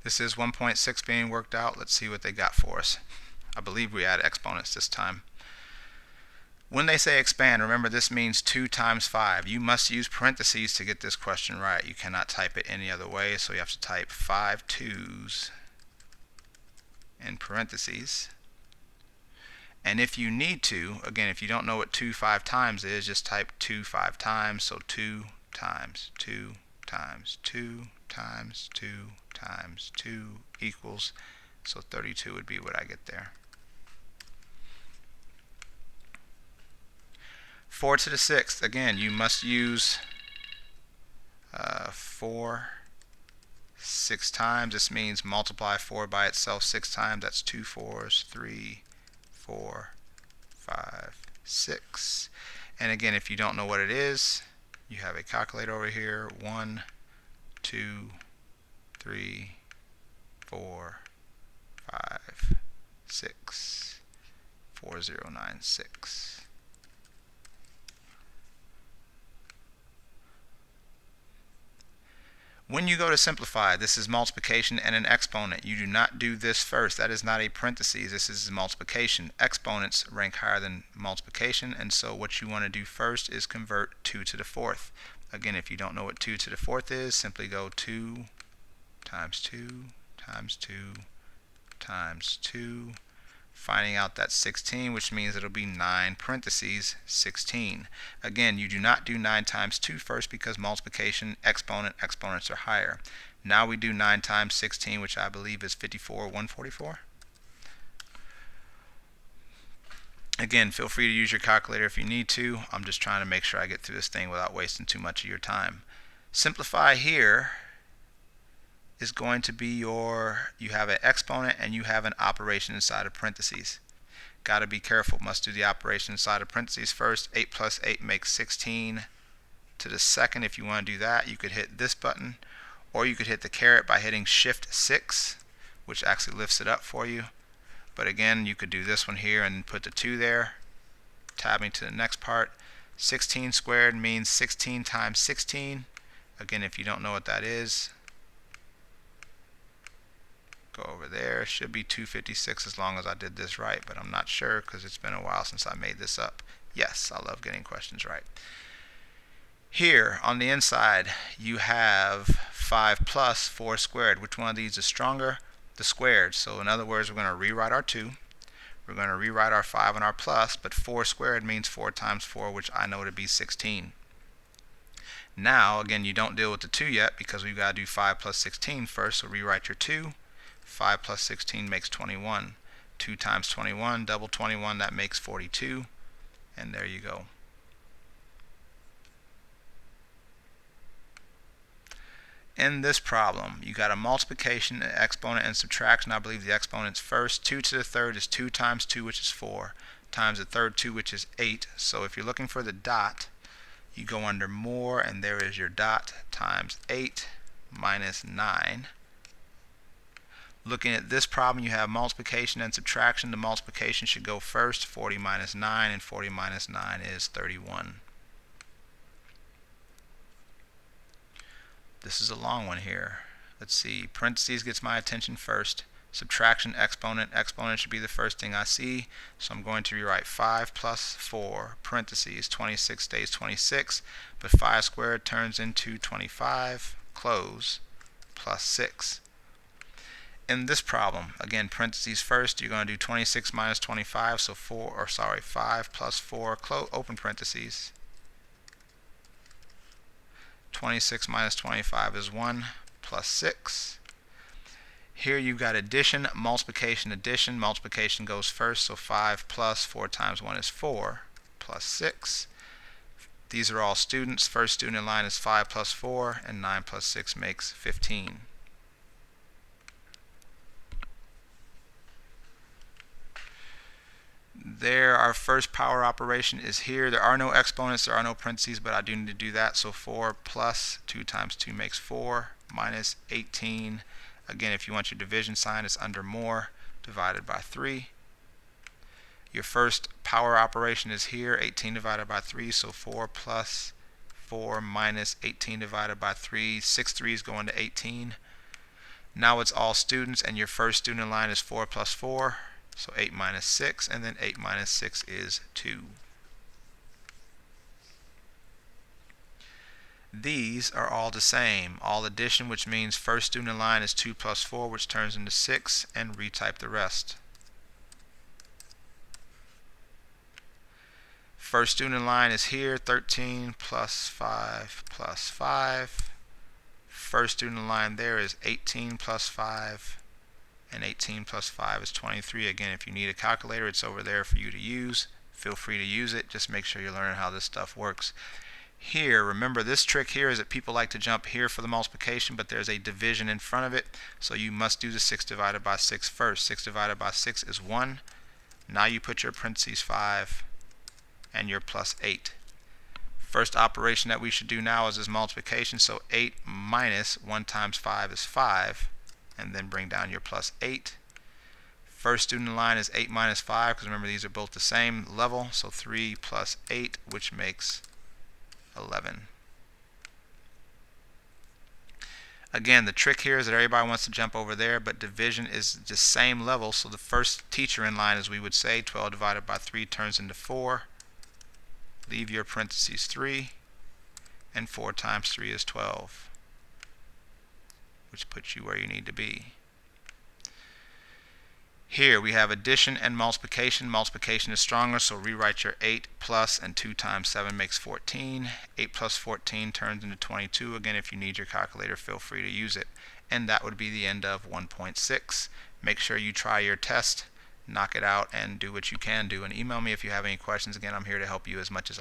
This is 1.6 being worked out. Let's see what they got for us. I believe we add exponents this time. When they say expand, remember this means 2 times 5. You must use parentheses to get this question right. You cannot type it any other way, so you have to type 5 2's in parentheses. And if you need to, again, if you don't know what 2 5 times is, just type 2 5 times. So 2 times 2 times 2 times 2 times 2 equals, so 32 would be what I get there. 4 to the 6th, again, you must use 4 6 times. This means multiply 4 by itself 6 times. That's 2 4's, 3, 4, 5, 6. And again, if you don't know what it is, you have a calculator over here. 1, 2, 3, 4, 5, 6, 4096. When you go to simplify, this is multiplication and an exponent. You do not do this first. That is not a parentheses. This is multiplication. Exponents rank higher than multiplication, and so what you want to do first is convert 2 to the 4th. Again, if you don't know what 2 to the 4th is, simply go 2 times 2 times 2 times 2, finding out that's 16, which means it'll be 9 parentheses 16. Again, you do not do 9 times 2 first because multiplication, exponents are higher. Now we do 9 times 16, which I believe is 144. Again, feel free to use your calculator if you need to. I'm just trying to make sure I get through this thing without wasting too much of your time. Simplify here is going to be you have an exponent and you have an operation inside of parentheses. Got to be careful. Must do the operation inside of parentheses first. 8 plus 8 makes 16 to the second. If you want to do that, you could hit this button, or you could hit the caret by hitting Shift 6, which actually lifts it up for you. But again, you could do this one here and put the 2 there. Tabbing to the next part. 16 squared means 16 times 16. Again, if you don't know what that is, go over there. Should be 256 as long as I did this right, but I'm not sure because it's been a while since I made this up. Yes, I love getting questions right. Here on the inside you have 5 plus 4 squared. Which one of these is stronger? The squared. So in other words, we're going to rewrite our 2. We're going to rewrite our 5 and our plus, but 4 squared means 4 times 4, which I know to be 16. Now, again, you don't deal with the 2 yet because we've got to do 5 plus 16 first, so rewrite your 2. 5 plus 16 makes 21. 2 times 21, double 21, that makes 42. And there you go. In this problem, you got a multiplication, an exponent, and subtraction. I believe the exponent's first. 2 to the third is 2 times 2, which is 4, times the third 2, which is 8. So if you're looking for the dot, you go under more, and there is your dot, times 8 minus 9. Looking at this problem, you have multiplication and subtraction. The multiplication should go first. 40 minus 9, and 40 minus 9 is 31. This is a long one here. Let's see. Parentheses gets my attention first. Subtraction, exponent. Exponent should be the first thing I see. So I'm going to rewrite 5 plus 4, parentheses, 26 stays 26, but 5 squared turns into 25, close, plus 6. In this problem, again, parentheses first, you're going to do 26 minus 25, so 5 plus 4, open parentheses. 26 minus 25 is 1, plus 6. Here you've got addition, multiplication, addition. Multiplication goes first, so 5 plus 4 times 1 is 4, plus 6. These are all students. First student in line is 5 plus 4, and 9 plus 6 makes 15. There, our first power operation is here. There are no exponents, there are no parentheses, but I do need to do that. So 4 plus 2 times 2 makes 4, minus 18. Again, if you want your division sign, it's under more, divided by 3. Your first power operation is here, 18 divided by 3, so 4 plus 4 minus 18 divided by 3. 6 3's going to 18. Now it's all students, and your first student in line is 4 plus 4, so 8 minus 6, and then 8 minus 6 is 2. These are all the same. All addition, which means first student in line is 2 plus 4, which turns into 6, and retype the rest. First student in line is here, 13 plus 5 plus 5. First student in line there is 18 plus 5, and 18 plus 5 is 23. Again, if you need a calculator, it's over there for you to use. Feel free to use it. Just make sure you're learning how this stuff works. Here, remember, this trick here is that people like to jump here for the multiplication, but there's a division in front of it, so you must do the 6 divided by 6 first. 6 divided by 6 is 1. Now you put your parentheses 5 and your plus 8. First operation that we should do now is this multiplication, so 8 minus 1 times 5 is 5, and then bring down your plus 8. First student in line is 8 minus 5, because remember these are both the same level, so 3 plus 8, which makes 11. Again, the trick here is that everybody wants to jump over there, but division is the same level, so the first teacher in line, as we would say, 12 divided by 3 turns into 4. Leave your parentheses 3, and 4 times 3 is 12, which puts you where you need to be. Here we have addition and multiplication. Multiplication is stronger, so rewrite your 8 plus, and 2 times 7 makes 14. 8 plus 14 turns into 22. Again, if you need your calculator, feel free to use it. And that would be the end of 1.6. Make sure you try your test, knock it out, and do what you can do. And email me if you have any questions. Again, I'm here to help you as much as